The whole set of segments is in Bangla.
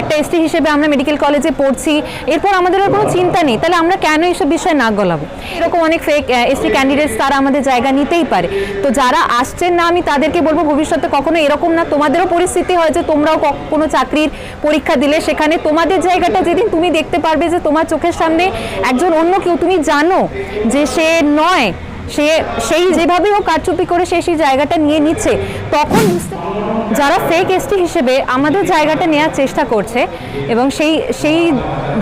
একটা এসটি হিসেবে আমরা মেডিকেল কলেজে পড়ছি, এরপর আমাদের আর কোনো চিন্তা নেই, তাহলে আমরা কেন এইসব বিষয়ে নাক গলাবো? এরকম অনেক ফেক এসটি ক্যান্ডিডেটস তারা আমাদের জায়গা নিতেই পারে। তো যারা আসছেন না, আমি তাদেরকে বলবো ভবিষ্যতে কখনো এরকম না, তোমাদেরও পরিস্থিতি হয় যে তোমরাও কোনো চাকরির পরীক্ষা দিলে সেখানে তোমাদের জায়গাটা যেদিন তুমি দেখতে পারবে যে তোমার চোখের সামনে একজন অন্য কেউ, তুমি জানো যে সে নয়, সেই যেভাবে ও কারচুপি করে সেই জায়গাটা নিয়ে নিচ্ছে, তখন যারা ফেক এসটি হিসেবে আমাদের জায়গাটা নেওয়ার চেষ্টা করছে এবং সেই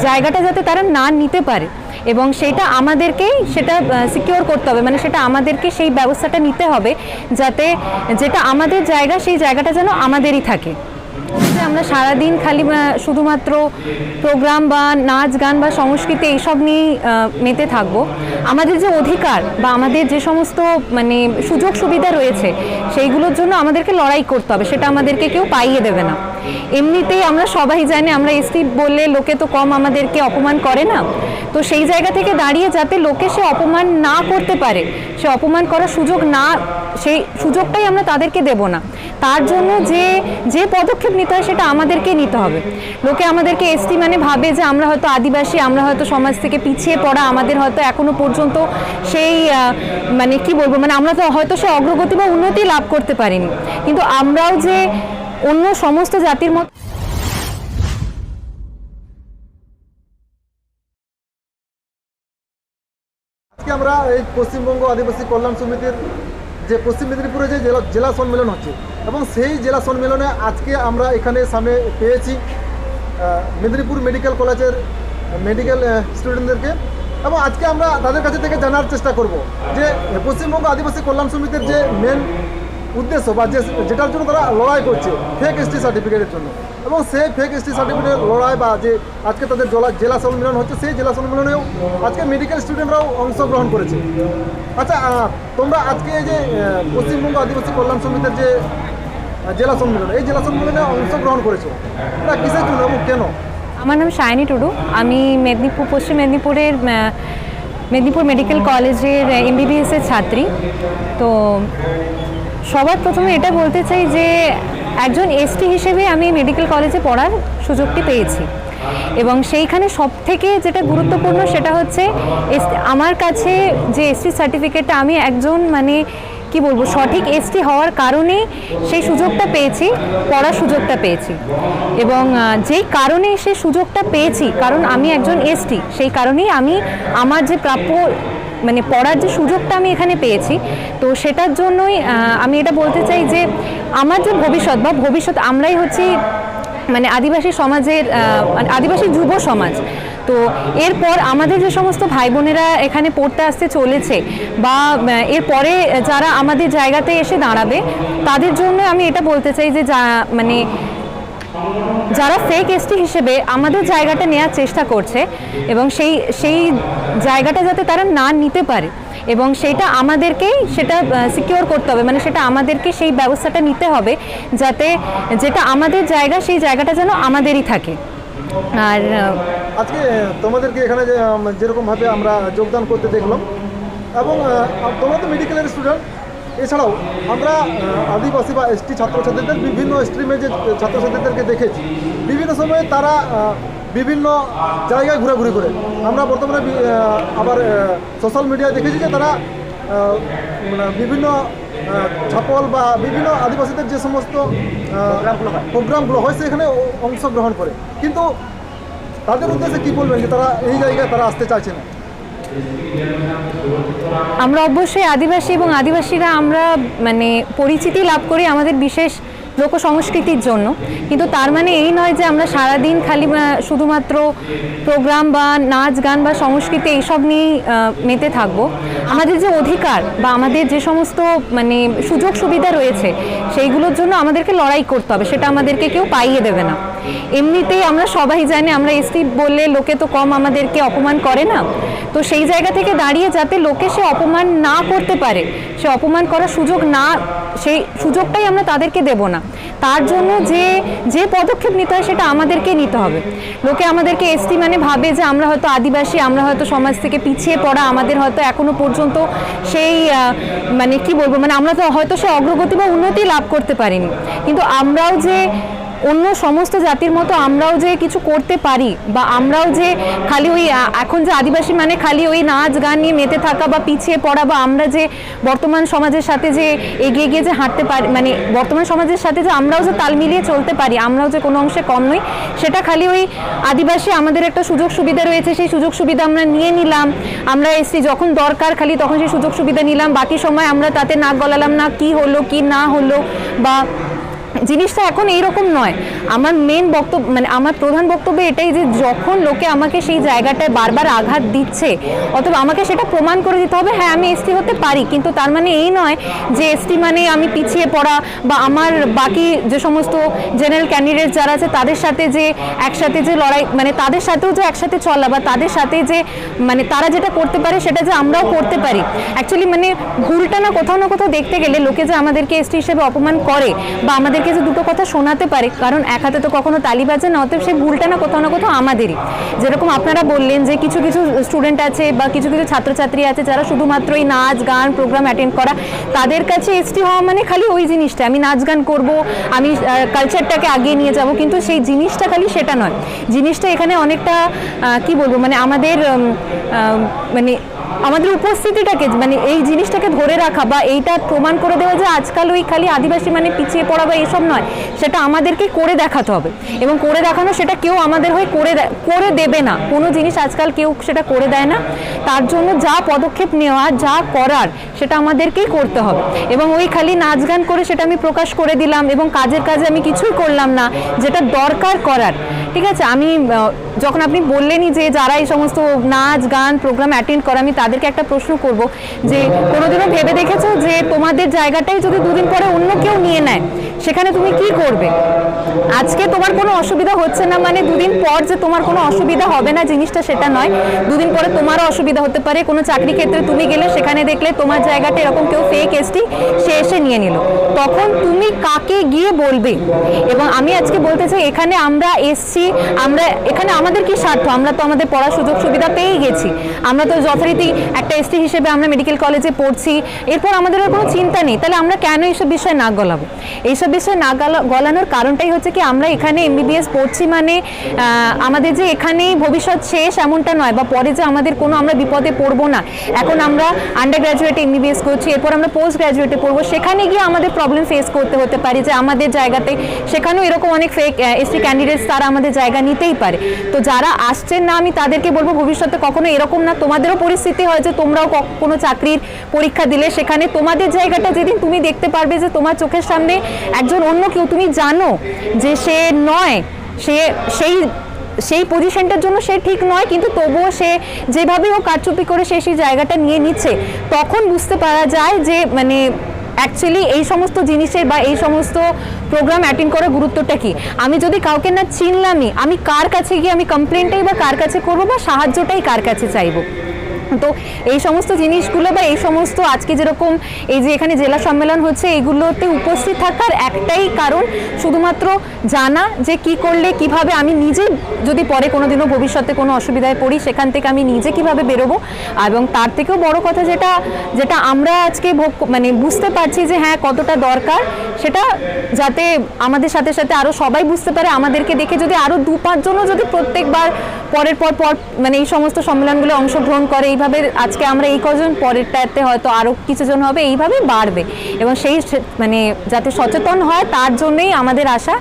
জায়গাটা যাতে তারা না নিতে পারে এবং সেটা আমাদেরকেই সেটা সিকিউর করতে হবে, মানে সেটা আমাদেরকে সেই ব্যবস্থাটা নিতে হবে যাতে যেটা আমাদের জায়গা সেই জায়গাটা যেন আমাদেরই থাকে। আমরা সারাদিন খালি শুধুমাত্র প্রোগ্রাম বা নাচ গান বা সংস্কৃতি এইসব নিয়েই মেতে থাকবো। আমাদের যে অধিকার বা আমাদের যে সমস্ত মানে সুযোগ সুবিধা রয়েছে সেইগুলোর জন্য আমাদেরকে লড়াই করতে হবে, সেটা আমাদেরকে কেউ পাইয়ে দেবে না। এমনিতেই আমরা সবাই জানি আমরা এসটি বললে লোকে তো কম আমাদেরকে অপমান করে না, তো সেই জায়গা থেকে দাঁড়িয়ে যাতে লোকে সে অপমান না করতে পারে, সে অপমান করার সুযোগ না, সেই সুযোগটাই আমরা তাদেরকে দেব না। তার জন্য যে পদক্ষেপ নিতে হয় সেটা আমাদেরকে নিতে হবে। লোকে আমাদেরকে এসটি মানে ভাবে যে আমরা হয়তো আদিবাসী, আমরা হয়তো সমাজ থেকে পিছিয়ে পড়া, আমাদের হয়তো এখনো পর্যন্ত সেই মানে কি বলবো, মানে আমরা তো হয়তো সে অগ্রগতি বা উন্নতি লাভ করতে পারিনি, কিন্তু আমরাও যে অন্য সমস্ত জাতির মতো আজকে আমরা এই পশ্চিমবঙ্গ আদিবাসী কল্যাণ সমিতির যে পশ্চিম মেদিনীপুরে যে জেলা সম্মেলন হচ্ছে এবং সেই জেলা সম্মেলনে আজকে আমরা এখানে সামনে পেয়েছি মেদিনীপুর মেডিকেল কলেজের মেডিকেল স্টুডেন্টদেরকে এবং আজকে আমরা তাদের কাছে থেকে জানার চেষ্টা করব যে পশ্চিমবঙ্গ আদিবাসী কল্যাণ সমিতির যে মেন উদ্দেশ্য বা যেটার জন্য তারা লড়াই করছে ফেক এসটি সার্টিফিকেটের জন্য, এবং সেই ফেক এসটি সার্টিফিকেটের লড়াই বা যে আজকে তাদের জেলা সম্মেলন হচ্ছে সেই জেলা সম্মেলনেও আজকে মেডিকেল স্টুডেন্টরাও অংশগ্রহণ করেছে। আচ্ছা, তোমরা আজকে এই যে পশ্চিমবঙ্গ আদিবাসী কল্যাণ সমিতির যে জেলা সম্মেলন, এই জেলা সম্মেলনে অংশগ্রহণ করেছো, এটা কিসের জন্য এবং কেন? আমার নাম সায়নী টুডু, আমি পশ্চিম মেদিনীপুরের মেদিনীপুর মেডিকেল কলেজের এমবিবিএসের ছাত্রী। তো সবার প্রথমে এটা বলতে চাই যে একজন এসটি হিসেবে আমি মেডিকেল কলেজে পড়ার সুযোগটি পেয়েছি এবং সেইখানে সব থেকে যেটা গুরুত্বপূর্ণ সেটা হচ্ছে আমার কাছে যে এসটি সার্টিফিকেটটা, আমি একজন মানে কি বলবো সঠিক এসটি হওয়ার কারণে সেই সুযোগটা পেয়েছি, পড়ার সুযোগটা পেয়েছি এবং যেই কারণে সেই সুযোগটা পেয়েছি, কারণ আমি একজন এসটি, সেই কারণেই আমি আমার যে প্রাপ্য মানে পড়ার যে সুযোগটা আমি এখানে পেয়েছি, তো সেটার জন্যই আমি এটা বলতে চাই যে আমার যে ভবিষ্যৎ আমরাই হচ্ছি মানে আদিবাসী সমাজের আদিবাসী যুব সমাজ। তো এরপর আমাদের যে সমস্ত ভাই বোনেরা এখানে পড়তে আসতে চলেছে বা এরপরে যারা আমাদের জায়গাতে এসে দাঁড়াবে, তাদের জন্য আমি এটা বলতে চাই যে মানে যারা ফেক এসটি হিসেবে আমাদের জায়গাটা নেওয়ার চেষ্টা করছে এবং সেই জায়গাটা যাতে তারা না নিতে পারে এবং সেইটা আমাদেরকেই সেটা সিকিউর করতে হবে, মানে সেটা আমাদেরকে সেই ব্যবস্থাটা নিতে হবে যাতে যেটা আমাদের জায়গা সেই জায়গাটা যেন আমাদেরই থাকে। আর আজকে তোমাদেরকে এখানে যেরকমভাবে আমরা যোগদান করতে দেখলাম এবং তোমরা তো মেডিকেলের স্টুডেন্ট, এছাড়াও আমরা আদিবাসী বা এসটি ছাত্রছাত্রীদের বিভিন্ন স্ট্রিমে যে ছাত্রছাত্রীদেরকে দেখেছি, বিভিন্ন সময়ে তারা বিভিন্ন জায়গায় ঘোরাঘুরি করে। আমরা বর্তমানে আবার সোশ্যাল মিডিয়ায় দেখেছি যে তারা বিভিন্ন ছাপল বা বিভিন্ন আদিবাসীদের যে সমস্ত প্রোগ্রামগুলো হয় সেখানে অংশগ্রহণ করে, কিন্তু তাদের উদ্দেশ্যে কী বলবেন যে তারা এই জায়গায় তারা আসতে চাইছে না? আমরা অবশ্যই আদিবাসী এবং আদিবাসীরা আমরা মানে পরিচিতি লাভ করি আমাদের বিশেষ লোক সংস্কৃতির জন্য, কিন্তু তার মানে এই নয় যে আমরা সারাদিন খালি শুধুমাত্র প্রোগ্রাম বা নাচ গান বা সংস্কৃতি এইসব নিয়েই মেতে থাকবো। আমাদের যে অধিকার বা আমাদের যে সমস্ত মানে সুযোগ সুবিধা রয়েছে সেইগুলোর জন্য আমাদেরকে লড়াই করতে হবে, সেটা আমাদেরকে কেউ পাইয়ে দেবে না। এমনিতেই আমরা সবাই জানি আমরা এসটি বললে লোকে তো কম আমাদেরকে অপমান করে না, তো সেই জায়গা থেকে দাঁড়িয়ে যাতে লোকে সে অপমান না করতে পারে, সে অপমান করার সুযোগ না, সেই সুযোগটাই আমরা তাদেরকে দেব না। তার জন্য যে পদক্ষেপ নিতে হয় সেটা আমাদেরকে নিতে হবে। লোকে আমাদেরকে এসটি মানে ভাবে যে আমরা হয়তো আদিবাসী, আমরা হয়তো সমাজ থেকে পিছিয়ে পড়া, আমাদের হয়তো এখনো পর্যন্ত সেই মানে কি বলবো, মানে আমরা তো হয়তো সে অগ্রগতি বা উন্নতি লাভ করতে পারিনি, কিন্তু আমরাও যে অন্য সমস্ত জাতির মতো আমরাও যে কিছু করতে পারি, বা আমরাও যে খালি ওই এখন যে আদিবাসী মানে খালি ওই নাচ গান নিয়ে মেতে থাকা বা পিছিয়ে পড়া, বা আমরা যে বর্তমান সমাজের সাথে যে এগিয়ে গিয়ে যে হাঁটতে পারি, মানে বর্তমান সমাজের সাথে যে আমরাও যে তাল মিলিয়ে চলতে পারি, আমরাও যে কোনো অংশে কম নই, সেটা খালি ওই আদিবাসী আমাদের একটা সুযোগ সুবিধা রয়েছে, সেই সুযোগ সুবিধা আমরা নিয়ে নিলাম, আমরা এসছি যখন দরকার খালি তখন সেই সুযোগ সুবিধা নিলাম, বাকি সময় আমরা তাতে নাক গলালাম না, কি হলো কি না হলো। বা জিনিসটা এখন এইরকম নয়। আমার মেন বক্তব্য মানে আমার প্রধান বক্তব্য এটাই যে যখন লোকে আমাকে সেই জায়গাটায় বারবার আঘাত দিচ্ছে, অথবা আমাকে সেটা প্রমাণ করে দিতে হবে হ্যাঁ আমি এসটি হতে পারি, কিন্তু তার মানে এই নয় যে এসটি মানে আমি পিছিয়ে পড়া, বা আমার বাকি যে সমস্ত জেনারেল ক্যান্ডিডেট যারা আছে তাদের সাথে যে একসাথে যে লড়াই, মানে তাদের সাথেও যে একসাথে চলা, বা তাদের সাথে যে মানে তারা যেটা করতে পারে সেটা যে আমরাও করতে পারি। অ্যাকচুয়ালি মানে ভুলটা না কোথাও দেখতে গেলে লোকে যে আমাদেরকে এসটি হিসেবে অপমান করে, বা আমাদেরকে যে দুটো কথা শোনাতে পারে, কারণ এক হাতে তো কখনো তালি বাজে না, অতএব সেই ভুলটা না কোথাও আমাদেরই। যেরকম আপনারা বললেন যে কিছু স্টুডেন্ট আছে বা কিছু ছাত্রছাত্রী আছে যারা শুধুমাত্র এই নাচ গান প্রোগ্রাম অ্যাটেন্ড করা, তাদের কাছে এসটি হওয়া মানে খালি ওই জিনিসটা আমি নাচ গান করব, আমি কালচারটাকে আগিয়ে নিয়ে যাব, কিন্তু সেই জিনিসটা খালি সেটা নয়। জিনিসটা এখানে অনেকটা কি বলবো মানে আমাদের মানে আমাদের উপস্থিতিটাকে মানে এই জিনিসটাকে ধরে রাখা, বা এইটা প্রমাণ করে দেওয়া যে আজকাল ওই খালি আদিবাসী মানে পিছিয়ে পড়া বা এইসব নয়, সেটা আমাদেরকে করে দেখাতে হবে। এবং করে দেখানো সেটা কেউ আমাদের হয়ে করে দেবে না, কোনো জিনিস আজকাল কেউ সেটা করে দেয় না। তার জন্য যা পদক্ষেপ নেওয়া, যা করার সেটা আমাদেরকেই করতে হবে। এবং ওই খালি নাচ গান করে সেটা আমি প্রকাশ করে দিলাম এবং কাজে আমি কিছুই করলাম না যেটা দরকার করার। ঠিক আছে, আমি যখন আপনি বললেনই যে যারা এই সমস্ত নাচ গান প্রোগ্রাম অ্যাটেন্ড করে, আমি তাদেরকে একটা প্রশ্ন করব যে কোনোদিনও ভেবে দেখেছো যে তোমাদের জায়গাটাই যদি দুদিন পরে অন্য কেউ নিয়ে নেয়, সেখানে তুমি কি করবে? আজকে তোমার কোনো অসুবিধা হচ্ছে না মানে দুদিন পর যে তোমার কোনো অসুবিধা হবে না জিনিসটা সেটা নয়। দুদিন পরে তোমারও অসুবিধা হতে পারে। কোনো চাকরি ক্ষেত্রে তুমি গেলে সেখানে দেখলে তোমার জায়গাটা এরকম কেউ ফেক এসটি সে এসে নিয়ে নিল, তখন তুমি কাকে গিয়ে বলবে? এবং আমি আজকে বলতে চাই এখানে আমরা এসছি, আমরা এখানে আমাদের কি স্বার্থ? আমরা তো আমাদের পড়ার সুযোগ সুবিধা পেয়ে গেছি, আমরা তো যথারীতি একটা এসটি হিসেবে আমরা মেডিকেল কলেজে পড়ছি, এরপর আমাদের আর কোনো চিন্তা নেই। তাহলে আমরা কেন এইসব বিষয়ে নাক গলাবো? এইসব বিষয়ে নাক গলানোর কারণটাই হচ্ছে কি আমরা এখানে এমবিবিএস পড়ছি মানে আমাদের যে এখানেই ভবিষ্যৎ শেষ এমনটা নয়, বা পরে যে আমাদের কোনো আমরা বিপদে পড়বো না। এখন আমরা আন্ডার গ্র্যাজুয়েটে এমবিবিএস করছি, এরপর আমরা পোস্ট গ্র্যাজুয়েটে পড়বো, সেখানে গিয়ে আমাদের প্রবলেম ফেস করতে হতে পারে যে আমাদের জায়গাতে সেখানেও এরকম অনেক ফেক এসটি ক্যান্ডিডেটস তারা আমাদের জায়গা নিতেই পারে। তো যারা আসছেন না আমি তাদেরকে বলবো ভবিষ্যতে কখনো এরকম না তোমাদেরও পরিস্থিতি হয় যে তোমরাও কোনো চাকরির পরীক্ষা দিলে সেখানে তোমাদের জায়গাটা যেদিন তুমি দেখতে পারবে যে তোমার চোখের সামনে একজন অন্য কেউ তুমি জানো যে সে নয়, সে সেই পজিশনটার জন্য সে ঠিক নয়, কিন্তু তবুও সে যেভাবে ও কারচুপি করে সে সেই জায়গাটা নিয়ে নিচ্ছে, তখন বুঝতে পারা যায় যে মানে অ্যাকচুয়ালি এই সমস্ত জিনিসের বা এই সমস্ত প্রোগ্রাম অ্যাটেন্ড করার গুরুত্বটা কি। আমি যদি কাউকে না চিনলামই, আমি কার কাছে গিয়ে আমি কমপ্লেনটাই বা কার কাছে করবো বা সাহায্যটাই কার কাছে চাইবো? তো এই সমস্ত জিনিসগুলো বা এই সমস্ত আজকে যেরকম এই যে এখানে জেলা সম্মেলন হচ্ছে, এইগুলোতে উপস্থিত থাকার একটাই কারণ শুধুমাত্র জানা যে কি করলে কিভাবে আমি নিজে যদি পরে কোনোদিনও ভবিষ্যতে কোনো অসুবিধায় পড়ি সেখান থেকে আমি নিজে কিভাবে বেরোবো। এবং তার থেকেও বড় কথা যেটা আমরা আজকে মানে বুঝতে পারছি যে হ্যাঁ কতটা দরকার, সেটা যাতে আমাদের সাথে সাথে আরও সবাই বুঝতে পারে। আমাদেরকে দেখে যদি আরও 2-5 জনও যদি প্রত্যেকবার পরের পর মানে এই সমস্ত সম্মেলনগুলো অংশগ্রহণ করে, এইভাবে আজকে আমরা এই কজন, পরেরটাতে হয়তো আরও কিছুজন হবে, এইভাবে বাড়বে। এবং সেই মানে যাতে সচেতন হয় তার জন্যই আমাদের আশা।